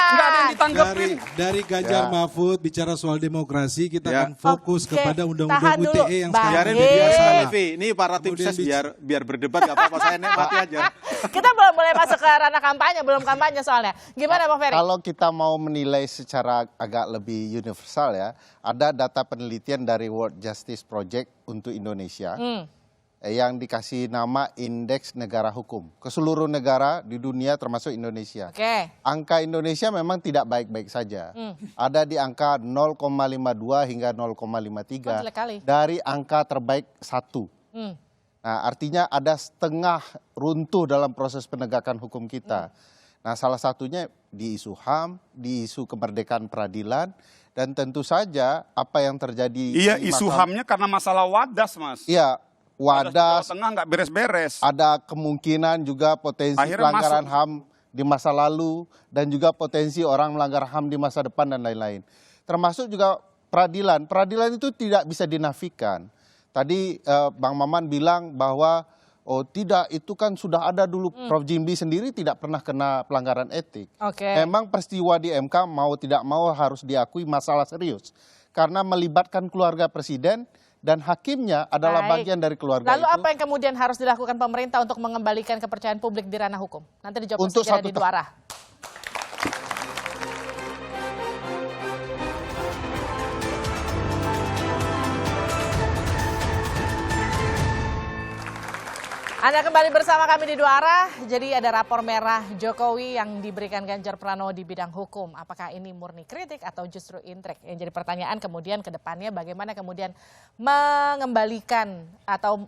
Nggak ada yang ditanggepin. dari Ganjar Ya. Mahfud bicara soal demokrasi, kita Ya. akan fokus Oke, kepada tahan undang-undang dulu, UTE yang Bang. sekarang Biarin menjadi biasa, masalah. Levi. Ini para tim Kemudian ses biar berdebat gak apa-apa. Saya nikmati aja. Kita belum boleh masuk ke ranah kampanye, belum kampanye soalnya. Gimana Bang Ferry? Kalau kita mau menilai secara agak lebih universal ya, ada data penelitian dari World Justice Project untuk Indonesia yang dikasih nama Indeks Negara Hukum ke seluruh negara di dunia termasuk Indonesia. Oke. Angka Indonesia memang tidak baik-baik saja. Ada di angka 0,52 hingga 0,53 jelek kali. dari angka terbaik 1. Nah, artinya ada setengah runtuh dalam proses penegakan hukum kita. Nah, salah satunya di isu HAM, di isu kemerdekaan peradilan, dan tentu saja apa yang terjadi. Iya, di isu masa- HAM-nya karena masalah wadas, Mas. Iya, Wadas wadas, Jawa Tengah nggak beres-beres. ada kemungkinan juga potensi Akhirnya pelanggaran masuk. HAM di masa lalu, dan juga potensi orang melanggar HAM di masa depan dan lain-lain. Termasuk juga peradilan. Peradilan itu tidak bisa dinafikan. Tadi Bang Maman bilang bahwa oh tidak, itu kan sudah ada dulu. Prof Jimli sendiri tidak pernah kena pelanggaran etik. Oke. Memang peristiwa di MK mau tidak mau harus diakui masalah serius. Karena melibatkan keluarga presiden dan hakimnya adalah Baik. bagian dari keluarga Lalu itu. apa yang kemudian harus dilakukan pemerintah untuk mengembalikan kepercayaan publik di ranah hukum? Nanti dijawab Untuk segera satu di dua arah. Anda kembali bersama kami di Dua Arah. Jadi ada rapor merah Jokowi yang diberikan Ganjar Pranowo di bidang hukum. Apakah ini murni kritik atau justru intrik? Yang jadi pertanyaan kemudian ke depannya bagaimana kemudian mengembalikan atau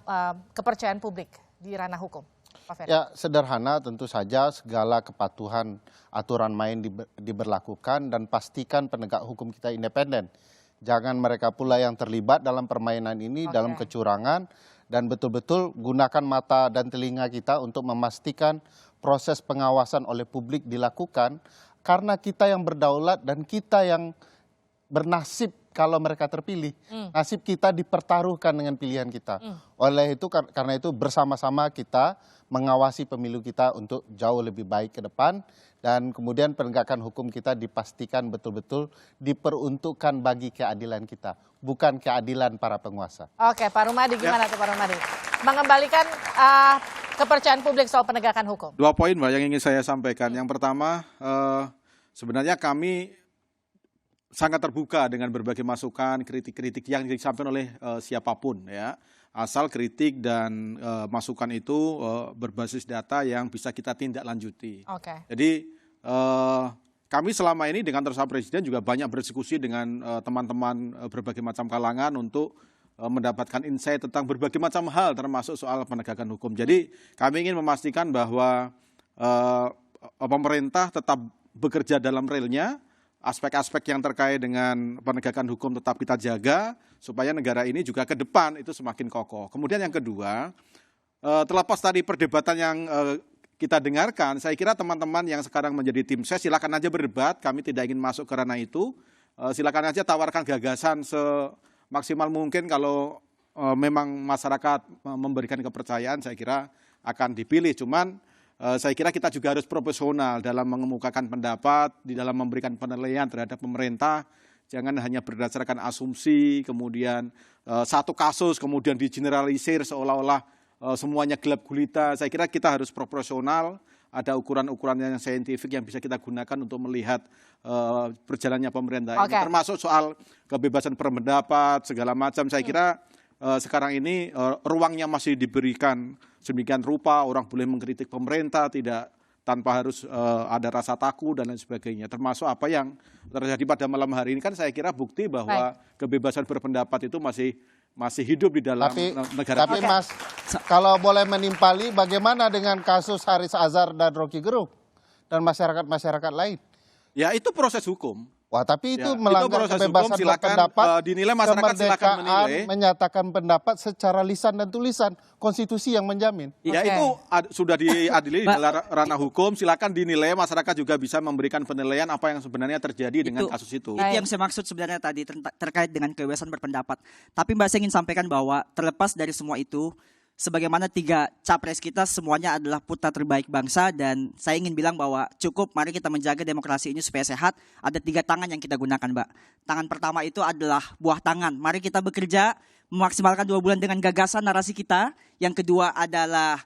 kepercayaan publik di ranah hukum? Pak Ferry. Ya, sederhana tentu saja segala kepatuhan aturan main diberlakukan dan pastikan penegak hukum kita independen. Jangan mereka pula yang terlibat dalam permainan ini, dalam kecurangan, dan betul-betul gunakan mata dan telinga kita untuk memastikan proses pengawasan oleh publik dilakukan, karena kita yang berdaulat dan kita yang bernasib kalau mereka terpilih. Nasib kita dipertaruhkan dengan pilihan kita. Oleh itu, karena itu bersama-sama kita mengawasi pemilu kita untuk jauh lebih baik ke depan, dan kemudian penegakan hukum kita dipastikan betul-betul diperuntukkan bagi keadilan kita, bukan keadilan para penguasa. Oke, Pak Rumadi gimana tuh Pak Rumadi? Mengembalikan kepercayaan publik soal penegakan hukum. 2 poin Mbak yang ingin saya sampaikan. Yang pertama, sebenarnya kami sangat terbuka dengan berbagai masukan, kritik-kritik yang disampaikan oleh siapapun ya. Asal kritik dan masukan itu berbasis data yang bisa kita tindak lanjuti. Oke. Jadi kami selama ini dengan Tersa Presiden juga banyak berdiskusi dengan teman-teman berbagai macam kalangan untuk mendapatkan insight tentang berbagai macam hal termasuk soal penegakan hukum. Jadi kami ingin memastikan bahwa pemerintah tetap bekerja dalam realnya, aspek-aspek yang terkait dengan penegakan hukum tetap kita jaga, supaya negara ini juga ke depan itu semakin kokoh. Kemudian yang kedua, terlepas tadi perdebatan yang kita dengarkan, saya kira teman-teman yang sekarang menjadi tim ses silakan aja berdebat, kami tidak ingin masuk ke ranah itu. Silakan aja tawarkan gagasan semaksimal mungkin, kalau memang masyarakat memberikan kepercayaan saya kira akan dipilih. Cuman saya kira kita juga harus profesional dalam mengemukakan pendapat, di dalam memberikan penilaian terhadap pemerintah. Jangan hanya berdasarkan asumsi, kemudian satu kasus kemudian digeneralisir seolah-olah semuanya gelap gulita. Saya kira kita harus proporsional, ada ukuran-ukuran yang saintifik yang bisa kita gunakan untuk melihat berjalannya pemerintah ini. Termasuk soal kebebasan berpendapat, segala macam. Saya kira sekarang ini ruangnya masih diberikan sedemikian rupa, orang boleh mengkritik pemerintah tidak tanpa harus ada rasa takut dan lain sebagainya. Termasuk apa yang terjadi pada malam hari ini kan saya kira bukti bahwa kebebasan berpendapat itu masih hidup di dalam negara. Tapi Mas, kalau boleh menimpali, bagaimana dengan kasus Haris Azhar dan Rocky Gerung dan masyarakat-masyarakat lain? Ya itu proses hukum. Wah, tapi itu melanggar kebebasan berpendapat, dinilai masyarakat silakan menilai, menyatakan pendapat secara lisan dan tulisan, konstitusi yang menjamin. Ya itu sudah diadili di dalam ranah hukum, silakan dinilai, masyarakat juga bisa memberikan penilaian apa yang sebenarnya terjadi dengan kasus itu. Itu yang saya maksud sebenarnya tadi terkait dengan kebebasan berpendapat. Tapi Mbak, saya ingin sampaikan bahwa terlepas dari semua itu, sebagaimana 3 capres kita semuanya adalah putra terbaik bangsa, dan saya ingin bilang bahwa cukup mari kita menjaga demokrasi ini supaya sehat. Ada 3 tangan yang kita gunakan, Mbak. Tangan pertama itu adalah buah tangan. Mari kita bekerja memaksimalkan 2 bulan dengan gagasan narasi kita. Yang kedua adalah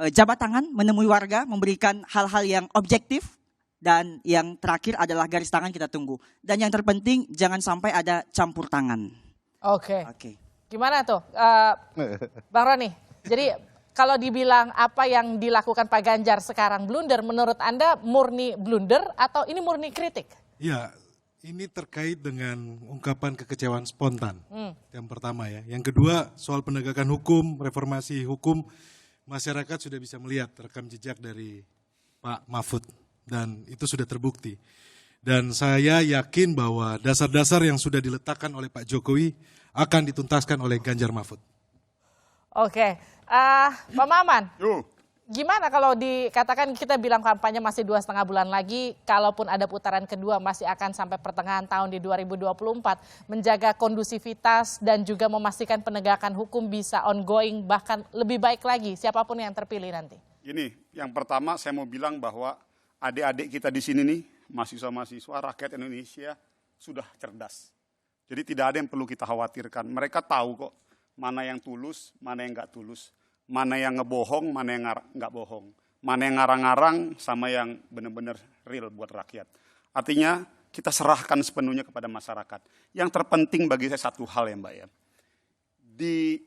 jabat tangan, menemui warga, memberikan hal-hal yang objektif. Dan yang terakhir adalah garis tangan kita tunggu. Dan yang terpenting jangan sampai ada campur tangan. Oke. Gimana tuh, Bang Roni? Jadi kalau dibilang apa yang dilakukan Pak Ganjar sekarang blunder, menurut Anda murni blunder atau ini murni kritik? Ya, ini terkait dengan ungkapan kekecewaan spontan. Yang pertama ya. Yang kedua soal penegakan hukum, reformasi hukum, masyarakat sudah bisa melihat rekam jejak dari Pak Mahfud dan itu sudah terbukti. Dan saya yakin bahwa dasar-dasar yang sudah diletakkan oleh Pak Jokowi akan dituntaskan oleh Ganjar Mahfud. Oke, Pak Maman, gimana kalau dikatakan kita bilang kampanye masih 2,5 bulan lagi, kalaupun ada putaran kedua masih akan sampai pertengahan tahun di 2024, menjaga kondusivitas dan juga memastikan penegakan hukum bisa ongoing, bahkan lebih baik lagi siapapun yang terpilih nanti. Ini, yang pertama saya mau bilang bahwa adik-adik kita di sini nih, mahasiswa-mahasiswa rakyat Indonesia sudah cerdas. Jadi tidak ada yang perlu kita khawatirkan. Mereka tahu kok mana yang tulus, mana yang nggak tulus. Mana yang ngebohong, mana yang nggak bohong. Mana yang ngarang-ngarang sama yang benar-benar real buat rakyat. Artinya kita serahkan sepenuhnya kepada masyarakat. Yang terpenting bagi saya satu hal ya Mbak ya. Di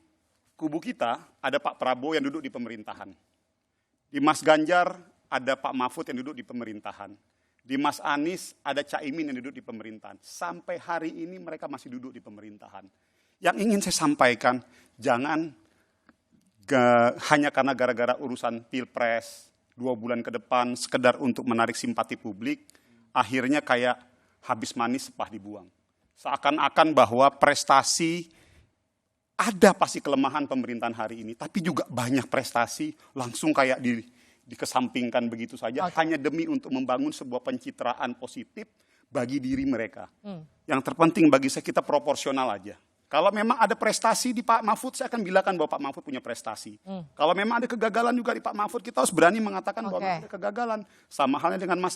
kubu kita ada Pak Prabowo yang duduk di pemerintahan. Di Mas Ganjar ada Pak Mahfud yang duduk di pemerintahan. Di Mas Anies ada Caimin yang duduk di pemerintahan. Sampai hari ini mereka masih duduk di pemerintahan. Yang ingin saya sampaikan, jangan hanya karena gara-gara urusan pilpres 2 bulan ke depan, sekedar untuk menarik simpati publik, akhirnya kayak habis manis sepah dibuang. Seakan-akan bahwa prestasi, ada pasti kelemahan pemerintahan hari ini, tapi juga banyak prestasi langsung kayak dikesampingkan begitu saja, hanya demi untuk membangun sebuah pencitraan positif bagi diri mereka. Yang terpenting bagi saya kita proporsional aja. Kalau memang ada prestasi di Pak Mahfud, saya akan bilangkan bahwa Pak Mahfud punya prestasi. Kalau memang ada kegagalan juga di Pak Mahfud, kita harus berani mengatakan bahwa ada kegagalan. Sama halnya dengan Mas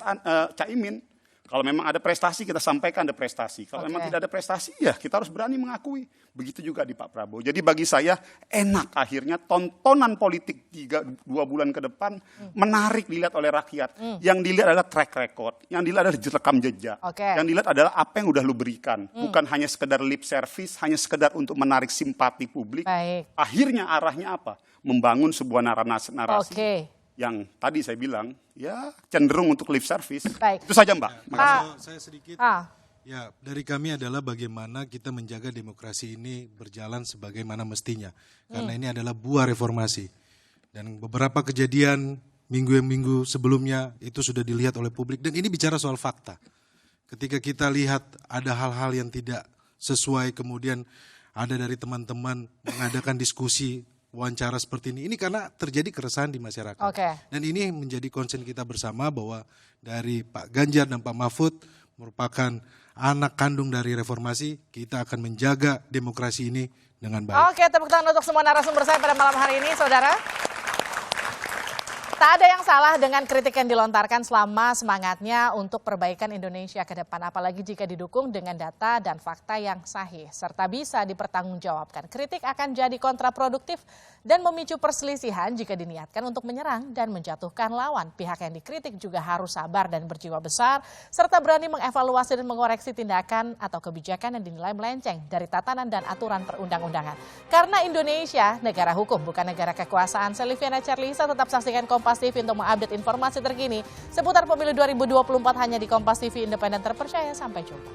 Caimin. Kalau memang ada prestasi, kita sampaikan ada prestasi. Kalau memang tidak ada prestasi, ya kita harus berani mengakui. Begitu juga di Pak Prabowo. Jadi bagi saya enak akhirnya tontonan politik 2 bulan ke depan menarik dilihat oleh rakyat. Yang dilihat adalah track record, yang dilihat adalah rekam jejak. Yang dilihat adalah apa yang udah lu berikan. Bukan hanya sekedar lip service, hanya sekedar untuk menarik simpati publik. Akhirnya arahnya apa? Membangun sebuah narasi. Yang tadi saya bilang, ya cenderung untuk lip service. Itu saja Mbak. Kalau saya sedikit, ya dari kami adalah bagaimana kita menjaga demokrasi ini berjalan sebagaimana mestinya. Karena ini adalah buah reformasi. Dan beberapa kejadian minggu sebelumnya itu sudah dilihat oleh publik, dan ini bicara soal fakta. Ketika kita lihat ada hal-hal yang tidak sesuai, kemudian ada dari teman-teman mengadakan diskusi, wawancara seperti ini karena terjadi keresahan di masyarakat. Dan ini menjadi concern kita bersama bahwa dari Pak Ganjar dan Pak Mahfud merupakan anak kandung dari reformasi, kita akan menjaga demokrasi ini dengan baik. Oke, tepuk tangan untuk semua narasumber saya pada malam hari ini, saudara. Tak ada yang salah dengan kritik yang dilontarkan selama semangatnya untuk perbaikan Indonesia ke depan, apalagi jika didukung dengan data dan fakta yang sahih, serta bisa dipertanggungjawabkan. Kritik akan jadi kontraproduktif dan memicu perselisihan jika diniatkan untuk menyerang dan menjatuhkan lawan. Pihak yang dikritik juga harus sabar dan berjiwa besar, serta berani mengevaluasi dan mengoreksi tindakan atau kebijakan yang dinilai melenceng dari tatanan dan aturan perundang-undangan. Karena Indonesia negara hukum, bukan negara kekuasaan. Saya Liviana Charlisa, tetap saksikan Kompas TV untuk mengupdate informasi terkini seputar pemilu 2024 hanya di Kompas TV, independen terpercaya. Sampai jumpa.